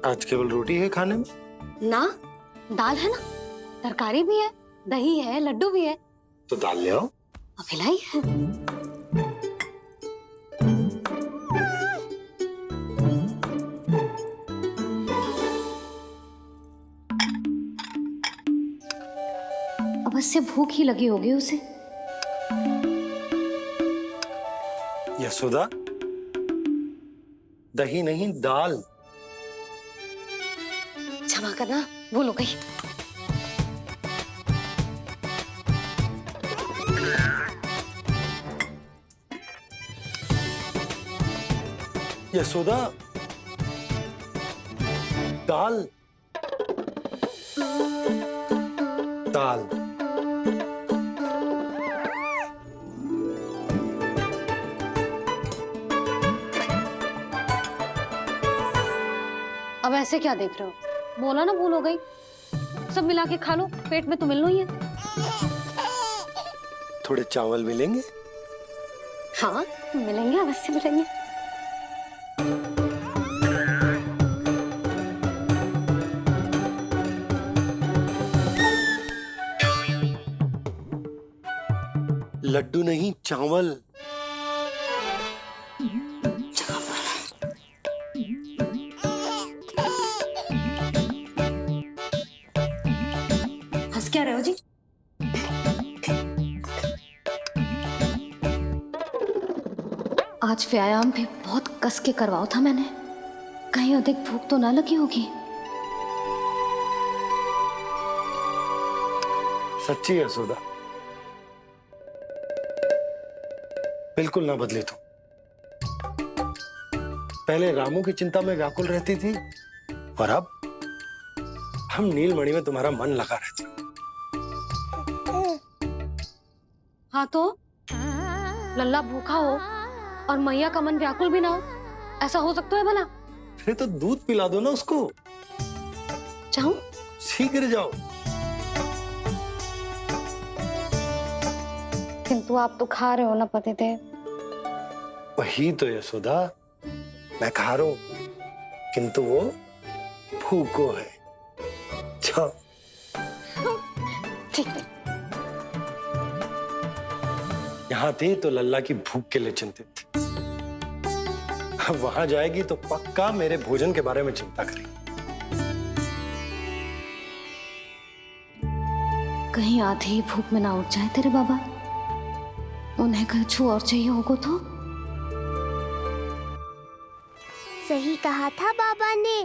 आज केवल रोटी है खाने में? ना, दाल है ना, तरकारी भी है, दही है, लड्डू भी है। तो दाल ले आओ। अभी लाई है। अवश्य भूख ही लगी होगी उसे। यशोदा, दही नहीं दाल। क्षमा करना, भूल हो गई। यशोदा, दाल दाल। अब ऐसे क्या देख रहे हो? बोला ना भूल हो गई। सब मिला के खा लो, पेट में तो मिलना ही है। थोड़े चावल मिलेंगे? हाँ मिलेंगे, अवश्य मिलेंगे। लड्डू नहीं चावल। हंस क्या रहे हो जी? आज व्यायाम भी बहुत कस के करवाओ था मैंने, कहीं अधिक भूख तो ना लगी होगी। सच्ची यशोदा, बिल्कुल ना बदले तू। पहले रामू की चिंता में व्याकुल रहती थी और अब हम नीलमणि में तुम्हारा मन लगा रहता। हाँ तो लल्ला भूखा हो और मैया का मन व्याकुल भी ना हो, ऐसा हो सकता है भला? फिर तो दूध पिला दो ना उसको। जाऊं? शीघ्र जाओ। किंतु आप तो खा रहे हो ना पतिदेव। वही तो यशोदा, मैं खा रहा हूं, किंतु वो भूखो है। जाओ। ठीक है। यहाँ थी तो लल्ला की भूख के लिए चिंतित थी, अब वहां जाएगी तो पक्का मेरे भोजन के बारे में चिंता करेगी। कहीं आधी ही भूख में ना उठ जाए तेरे बाबा, उन्हें कुछ और चाहिए होगा तो। सही कहा था बाबा ने,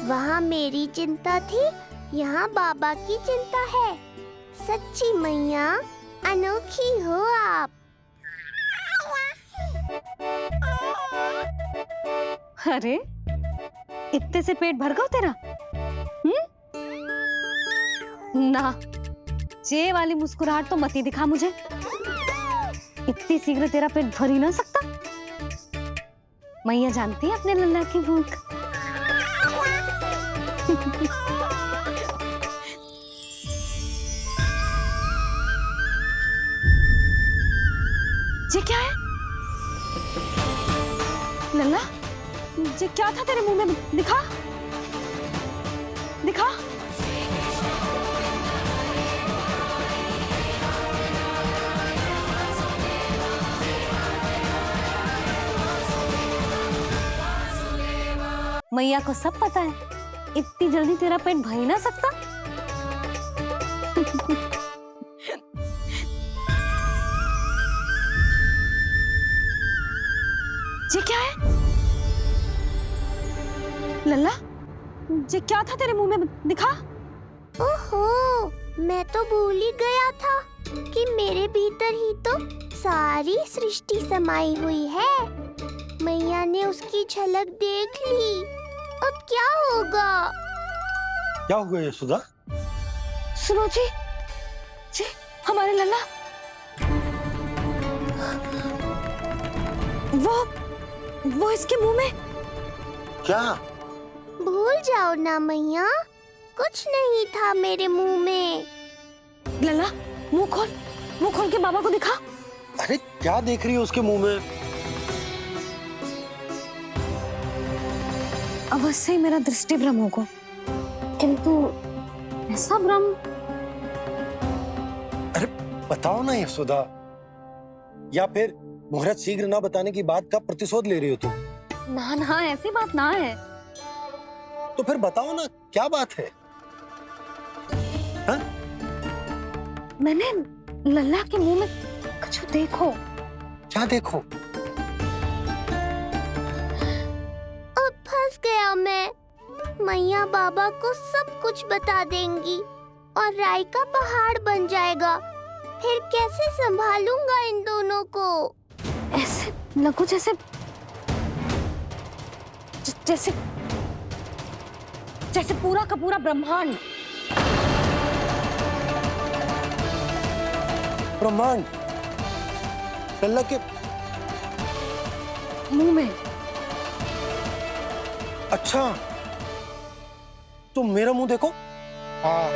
वहाँ मेरी चिंता थी, यहाँ बाबा की चिंता है। सच्ची मैया, अनोखी हो आप। अरे इतने से पेट भर गया तेरा? ना, ये वाली मुस्कुराहट तो मत ही दिखा मुझे। इतनी शीघ्र तेरा पेट भर ही ना सकता। मैया जानती है अपने लल्ला की भूख। ये क्या है? लल्ला, ये क्या था तेरे मुंह में? दिखा दिखा। मैया को सब पता है, इतनी जल्दी तेरा पेट भर ही ना सकता। ये क्या है? लल्ला, ये क्या था तेरे मुंह में? दिखा। ओहो, मैं तो भूल ही गया था कि मेरे भीतर ही तो सारी सृष्टि समाई हुई है। मैया ने उसकी झलक देख ली, अब क्या होगा? क्या हुआ यशोदा? सुनो जी, हमारे लल्ला वो इसके मुंह में। क्या? भूल जाओ ना मैया, कुछ नहीं था मेरे मुंह में। लल्ला, मुंह खोल के बाबा को दिखा। अरे क्या देख रही है उसके मुंह में? अवश्य ही मेरा दृष्टि भ्रम होगा, किंतु ऐसा भ्रम। अरे बताओ ना यशोदा, या फिर मुहूर्त शीघ्र ना बताने की बात का प्रतिशोध ले रही हो तुम? ना ना, ऐसी बात ना है। तो फिर बताओ ना क्या बात है? हाँ? मैंने लल्ला के मुंह में कुछ देखो। क्या देखो? अब फंस गया मैं। मैया बाबा को सब कुछ बता देंगी और राय का पहाड़ बन जाएगा। फिर कैसे संभालूंगा इन दोनों को? ऐसे लगो जैसे जैसे जैसे पूरा का पूरा ब्रह्मांड। ब्रह्मांड लल्ला के मुंह में। अच्छा, तुम मेरा मुंह देखो। हाँ।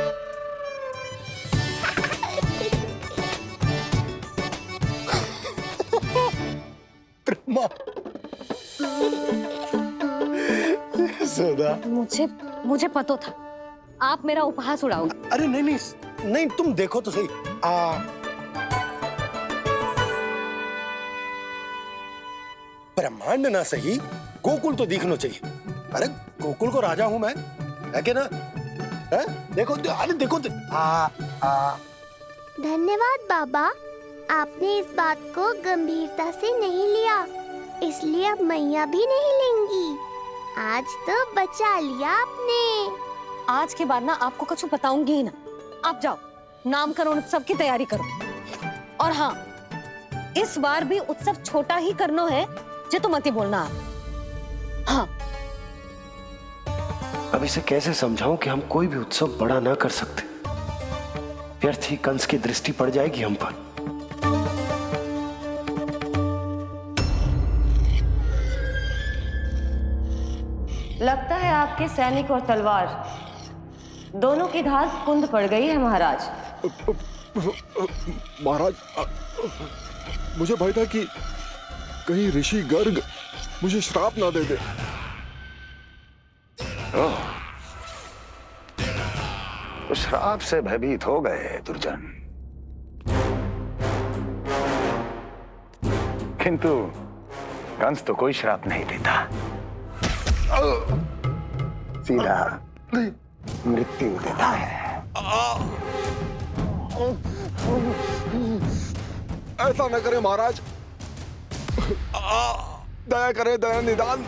यशोदा, मुझे पता था आप मेरा उपहास उड़ाओगे। अरे नहीं नहीं नहीं, तुम देखो तो सही। ब्रह्मांड ना सही, गोकुल तो दिखना चाहिए। अरे गोकुल को राजा हूं मैं, है कि ना? है? देखो, अरे देखो तो। धन्यवाद बाबा, आपने इस बात को गंभीरता से नहीं लिया, इसलिए अब मैया भी नहीं लेंगी। आज तो बचा लिया आपने। आज के बाद ना आपको कुछ बताऊंगी ही ना। आप जाओ, नामकरण उत्सव की तैयारी करो। और हाँ, इस बार भी उत्सव छोटा ही करना है, जे तो मत ही बोलना आप। हाँ। अब इसे कैसे समझाऊं कि हम कोई भी उत्सव बड़ा ना कर सकते? व्यर्थ ही कंस की दृष्टि पड़ जाएगी हम पर। लगता है आपके सैनिक और तलवार दोनों की धार कुंद पड़ गई है महाराज। महाराज, मुझे भय था कि कहीं ऋषि गर्ग मुझे श्राप ना दे दे। तो श्राप से भयभीत हो गए दुर्जन, किंतु कंस तो कोई श्राप नहीं देता, सीधा मृत्यु देता है। ऐसा न करे महाराज, दया करे, दया निदान।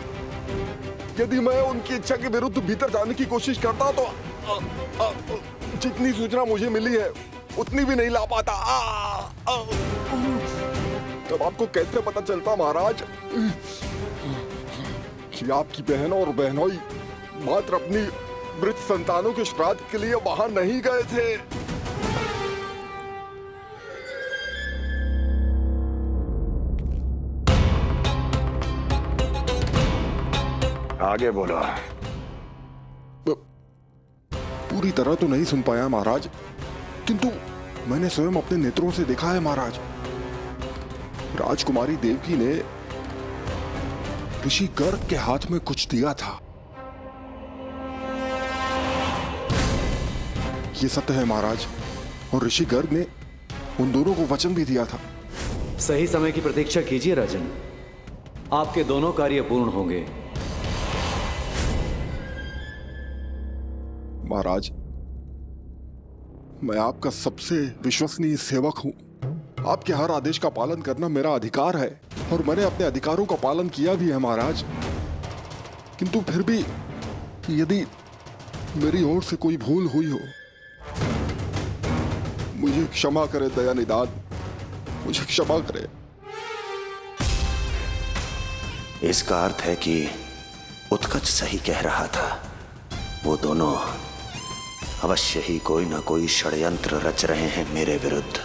यदि मैं उनकी इच्छा के विरुद्ध भीतर जाने की कोशिश करता तो जितनी सूचना मुझे मिली है उतनी भी नहीं ला पाता। तब आपको कैसे पता चलता महाराज कि आपकी बहन और बहनोई मात्र अपनी मृत संतानों के श्राद्ध के लिए वहां नहीं गए थे? आगे बोलो। पूरी तरह तो नहीं सुन पाया महाराज, किंतु मैंने स्वयं अपने नेत्रों से देखा है महाराज। राजकुमारी देवकी ने ऋषि गर्ग के हाथ में कुछ दिया था। ये सत्य है महाराज, और ऋषि गर्ग ने उन दोनों को वचन भी दिया था। सही समय की प्रतीक्षा कीजिए राजन, आपके दोनों कार्य पूर्ण होंगे। महाराज, मैं आपका सबसे विश्वसनीय सेवक हूं। आपके हर आदेश का पालन करना मेरा अधिकार है, और मैंने अपने अधिकारों का पालन किया भी है महाराज। किंतु फिर भी यदि मेरी ओर से कोई भूल हुई हो, मुझे क्षमा करे दया निदान, मुझे क्षमा करे। इसका अर्थ है कि उत्कच सही कह रहा था। वो दोनों अवश्य ही कोई ना कोई षड्यंत्र रच रहे हैं मेरे विरुद्ध।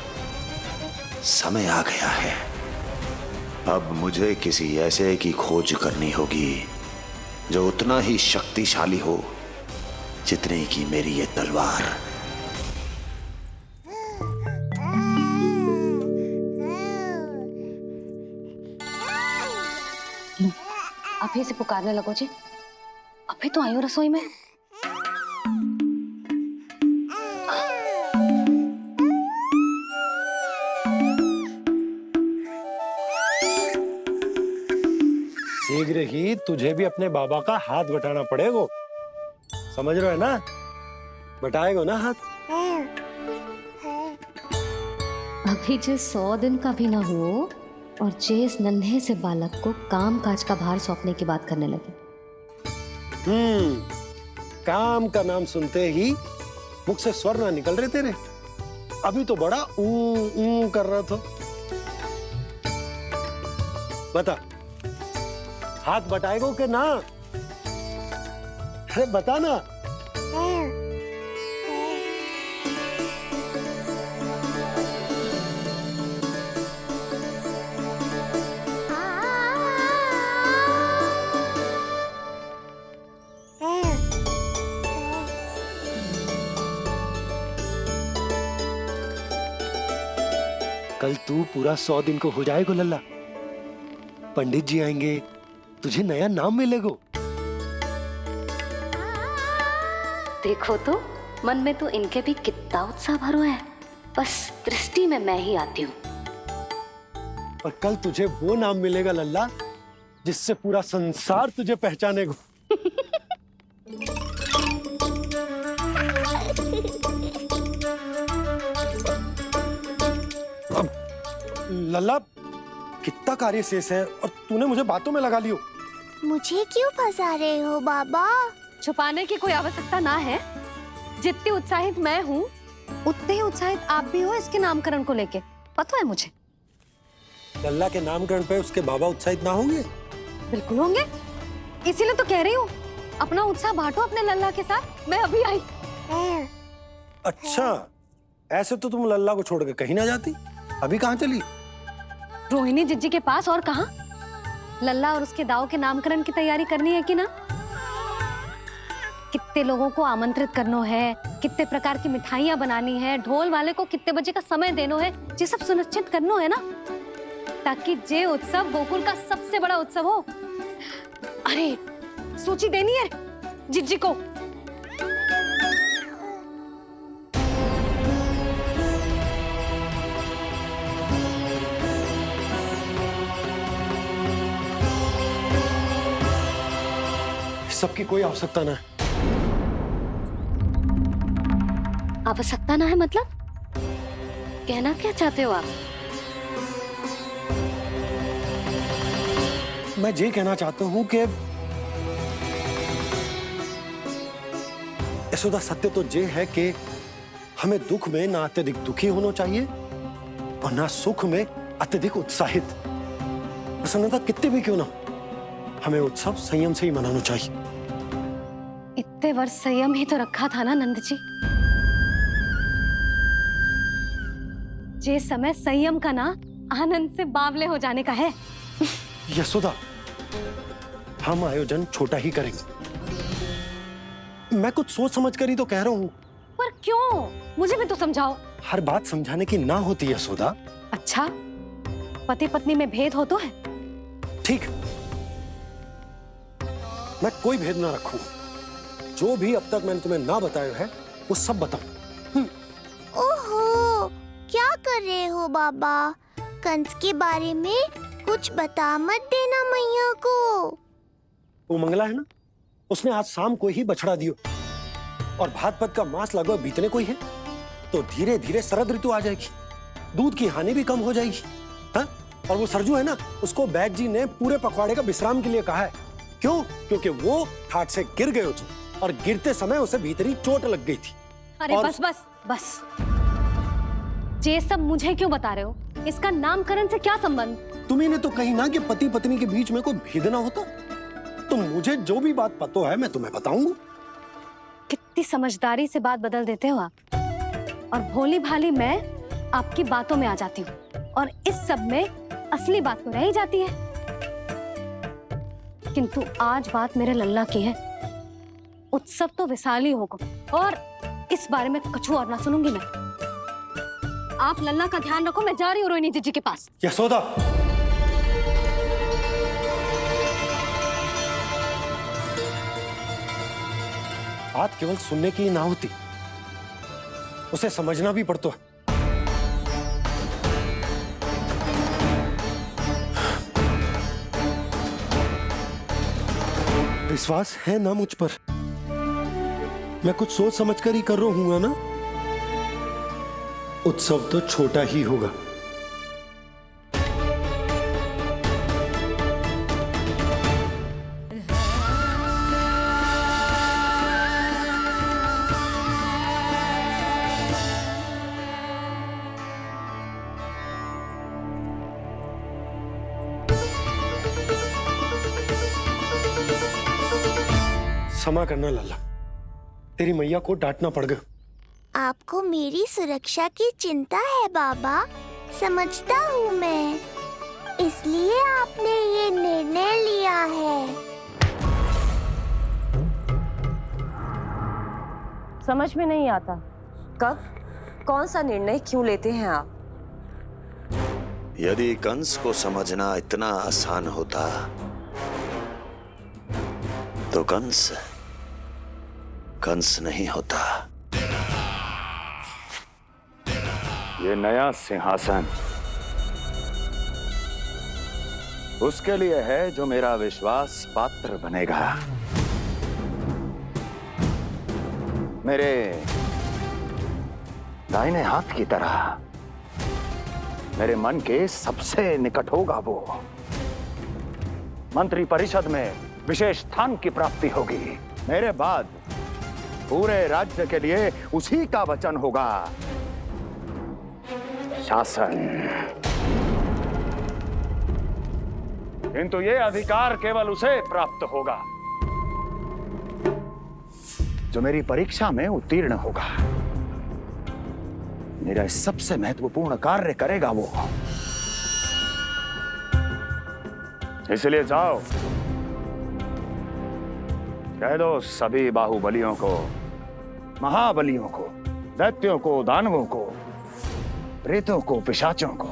समय आ गया है, अब मुझे किसी ऐसे की खोज करनी होगी जो उतना ही शक्तिशाली हो जितनी की मेरी ये तलवार। आप ही से पुकारने लगो जी। अभी तो आई हूँ रसोई में। शीघ्र ही तुझे भी अपने बाबा का हाथ बटाना पड़ेगा, समझ रहे हो ना? बटाएगो ना हाथ? अभी जे 100 दिन का भी ना हो और जे इस नन्हे से बालक को काम काज का भार सौंपने की बात करने लगे। काम का नाम सुनते ही मुख से स्वर ना निकल रहे तेरे? अभी तो बड़ा ऊ कर रहा था। बता, हाथ बटाएगो के ना? अरे बता ना। कल तू पूरा 100 दिन को हो जाएगा लल्ला। पंडित जी आएंगे, तुझे नया नाम मिलेगा। देखो तो मन में तो इनके भी कितना उत्साह भरो है, बस दृष्टि में मैं ही आती हूँ। और कल तुझे वो नाम मिलेगा लल्ला जिससे पूरा संसार तुझे पहचानेगा। अब लल्ला, कितना कार्य शेष है और तूने मुझे बातों में लगा लियो। मुझे क्यों फंसा रहे हो बाबा? छुपाने की कोई आवश्यकता ना है। जितनी उत्साहित मैं हूँ उतने ही उत्साहित आप भी हो इसके नामकरण को लेके, पता है मुझे। लल्ला के नामकरण पे उसके बाबा उत्साहित ना होंगे? बिल्कुल होंगे, इसीलिए तो कह रही हूँ अपना उत्साह बांटो अपने लल्ला के साथ। मैं अभी आई। अच्छा, ऐसे तो तुम लल्ला को छोड़ के कहीं ना जाती। अभी कहाँ चली? रोहिणी जिज्जी के पास, और कहाँ? लल्ला और उसके दाऊ के नामकरण की तैयारी करनी है कि ना? कितने लोगों को आमंत्रित करना है, कितने प्रकार की मिठाइयां बनानी है, ढोल वाले को कितने बजे का समय देना है, ये सब सुनिश्चित करना है ना, ताकि ये उत्सव गोकुल का सबसे बड़ा उत्सव हो। अरे सूची देनी है जिज्जी को। सबकी कोई आवश्यकता ना है। आवश्यकता ना है मतलब? कहना क्या चाहते हो आप? मैं ये कहना चाहता हूं कि यशोदा, सत्य तो ये है कि हमें दुख में ना अत्यधिक दुखी होना चाहिए और ना सुख में अत्यधिक उत्साहित। प्रसन्नता कितने भी क्यों ना, हमें उत्सव संयम से ही मनाना चाहिए। इतने वर्ष संयम ही तो रखा था ना नंद जी। ये समय संयम का ना आनंद से बावले हो जाने का है। यशोदा, हम आयोजन छोटा ही करेंगे। मैं कुछ सोच समझ कर ही तो कह रहा हूं। पर क्यों? मुझे भी तो समझाओ। हर बात समझाने की ना होती यशोदा। अच्छा, पति पत्नी में भेद हो तो है? ठीक, मैं कोई भेद ना रखूं। जो भी अब तक मैंने तुम्हें ना बताया है वो सब बताऊं। ओहो, क्या कर रहे हो बाबा? कंस के बारे में कुछ बता मत देना मैया को। वो मंगला है ना, उसने आज शाम को ही बछड़ा दियो और भाद्रपद का मास लगभग बीतने को ही है, तो धीरे धीरे शरद ऋतु आ जाएगी, दूध की हानि भी कम हो जाएगी। हाँ? और वो सरजू है ना, उसको बैद जी ने पूरे पखवाड़े का विश्राम के लिए कहा है। क्यों? क्योंकि वो ठाट से गिर गए थे और गिरते समय उसे भीतरी चोट लग गई थी। अरे और... बस बस बस, ये सब मुझे क्यों बता रहे हो? इसका नामकरण से क्या संबंध? तुम्ही ने तो कही ना कि पति पत्नी के बीच में कोई भेद ना होता। तो मुझे जो भी बात पता है मैं तुम्हें बताऊंगा। कितनी समझदारी से बात बदल देते हो आप, और भोली भाली मैं आपकी बातों में आ जाती हूँ और इस सब में असली बात तो रह ही जाती है। किंतु आज बात मेरे लल्ला की है। उत्सव तो विशाल ही होगा और इस बारे में कछु और ना सुनूंगी मैं। आप लल्ला का ध्यान रखो, मैं जा रही हूँ रोहिणी जीजी के पास। यशोदा, बात केवल सुनने की ही ना होती, उसे समझना भी पड़ता। विश्वास है ना मुझ पर? मैं कुछ सोच समझकर ही कर रहा हूँ ना। उत्सव तो छोटा ही होगा। क्षमा करना लल्ला, तेरी मैया को डांटना पड़ गया। आपको मेरी सुरक्षा की चिंता है बाबा, समझता हूँ मैं, इसलिए आपने ये निर्णय लिया है। समझ में नहीं आता, कब कौन सा निर्णय क्यों लेते हैं आप? यदि कंस को समझना इतना आसान होता तो कंस नहीं होता। ये नया सिंहासन उसके लिए है जो मेरा विश्वास पात्र बनेगा। मेरे दाहिने हाथ की तरह मेरे मन के सबसे निकट होगा वो। मंत्री परिषद में विशेष स्थान की प्राप्ति होगी। मेरे बाद पूरे राज्य के लिए उसी का वचन होगा। शासन। किंतु ये अधिकार केवल उसे प्राप्त होगा जो मेरी परीक्षा में उत्तीर्ण होगा। मेरा सबसे महत्वपूर्ण कार्य करेगा वो। इसलिए जाओ, कह दो सभी बाहुबलियों को, महाबलियों को, दैत्यों को, दानवों को, प्रेतों को, पिशाचों को,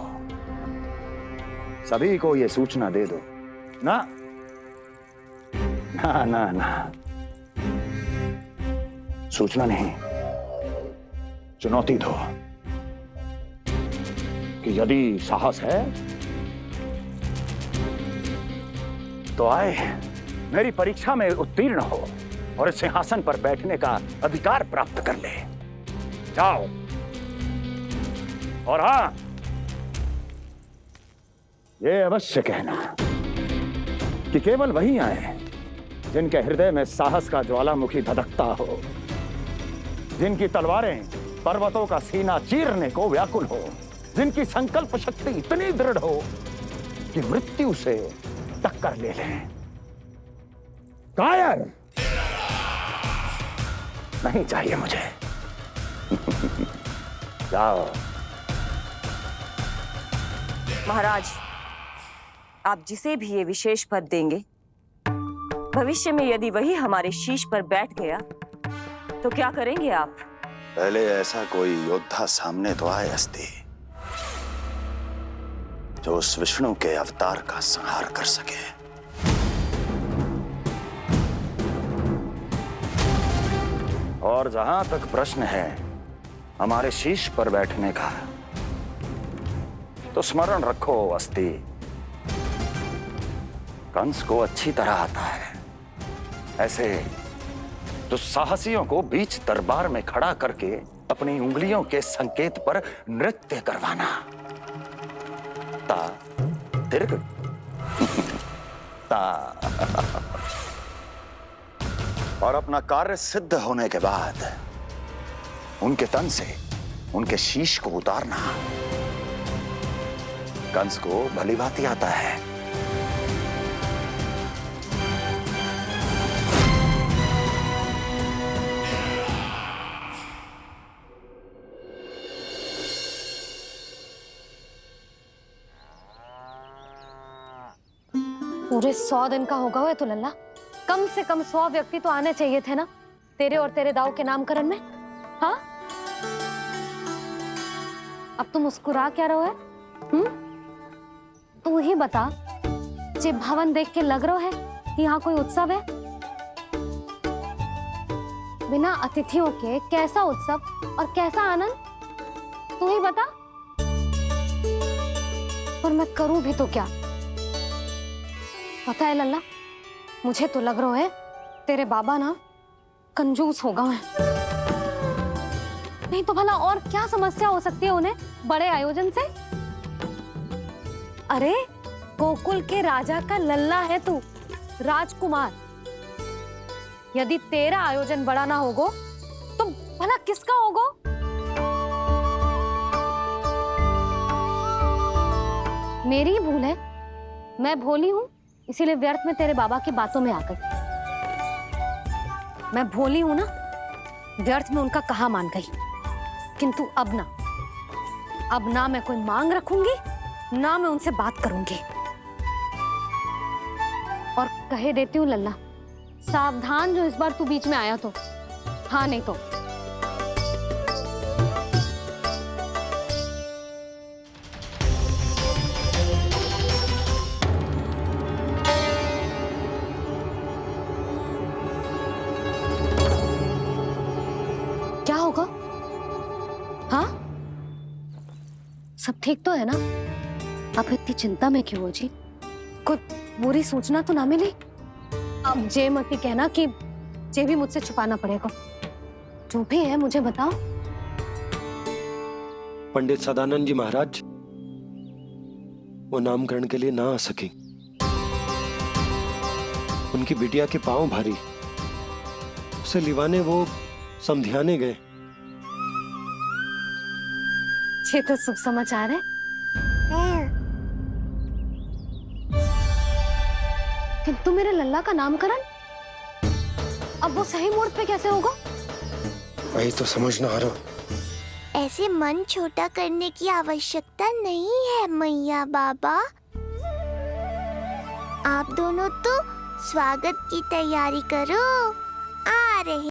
सभी को यह सूचना दे दो ना ना ना ना, सूचना नहीं, चुनौती दो कि यदि साहस है तो आए, मेरी परीक्षा में उत्तीर्ण हो और इस सिंहासन पर बैठने का अधिकार प्राप्त कर ले। जाओ। और हां, ये अवश्य कहना कि केवल वही आए जिनके हृदय में साहस का ज्वालामुखी धधकता हो, जिनकी तलवारें पर्वतों का सीना चीरने को व्याकुल हो, जिनकी संकल्प शक्ति इतनी दृढ़ हो कि मृत्यु से टक्कर ले लें। कायर नहीं चाहिए मुझे। जाओ। महाराज, आप जिसे भी ये विशेष पद देंगे, भविष्य में यदि वही हमारे शीश पर बैठ गया तो क्या करेंगे आप? पहले ऐसा कोई योद्धा सामने तो आए अस्ति, जो उस विष्णु के अवतार का संहार कर सके। और जहां तक प्रश्न है हमारे शीश पर बैठने का, तो स्मरण रखो अस्ति, कंस को अच्छी तरह आता है ऐसे दुस्साहसियों को बीच दरबार में खड़ा करके अपनी उंगलियों के संकेत पर नृत्य करवाना। ता दीर्घ ता और अपना कार्य सिद्ध होने के बाद उनके तन से उनके शीश को उतारना कंस को भलीभांति आता है। पूरे 100 दिन का होगा हुआ तो लल्ला, कम से कम 100 व्यक्ति तो आने चाहिए थे ना तेरे और तेरे दाऊ के नामकरण में। हाँ, अब तुम मुस्कुरा क्या रहो है? तू ही बता, जे भवन देख के लग रहा है कि यहाँ कोई उत्सव है? बिना अतिथियों के कैसा उत्सव और कैसा आनंद, तू ही बता। पर मैं करूं भी तो क्या? पता है लल्ला, मुझे तो लग रहा है तेरे बाबा ना कंजूस होगा है। नहीं तो भला और क्या समस्या हो सकती है उन्हें बड़े आयोजन से? अरे गोकुल के राजा का लल्ला है तू, राजकुमार। यदि तेरा आयोजन बड़ा ना होगो तो भला किसका होगो? मेरी ही भूल है, मैं भोली हूं, इसीलिए व्यर्थ में तेरे बाबा की बातों में आ गई। मैं भोली हूं ना, व्यर्थ में उनका कहा मान गई। किंतु अब ना मैं कोई मांग रखूंगी, ना मैं उनसे बात करूंगी। और कहे देती हूँ लल्ला, सावधान जो इस बार तू बीच में आया तो। हाँ नहीं तो क्या होगा? हाँ, सब ठीक तो है ना? आप इतनी चिंता में क्यों हो जी? कोई बुरी सूचना तो ना मिली? अब जे मत कहना कि जे भी मुझसे छुपाना पड़ेगा। जो भी है मुझे बताओ। पंडित सदानंद जी महाराज वो नामकरण के लिए ना आ सके। उनकी बिटिया के पांव भारी, उसे लिवाने वो समधियाने गए। ये तो शुभ समाचार है। किंतु मेरे लल्ला का नामकरण अब वो सही मुहूर्त पे कैसे होगा? वही तो समझ ना आ रहा। ऐसे मन छोटा करने की आवश्यकता नहीं है मैया बाबा। आप दोनों तो स्वागत की तैयारी करो, आ रहे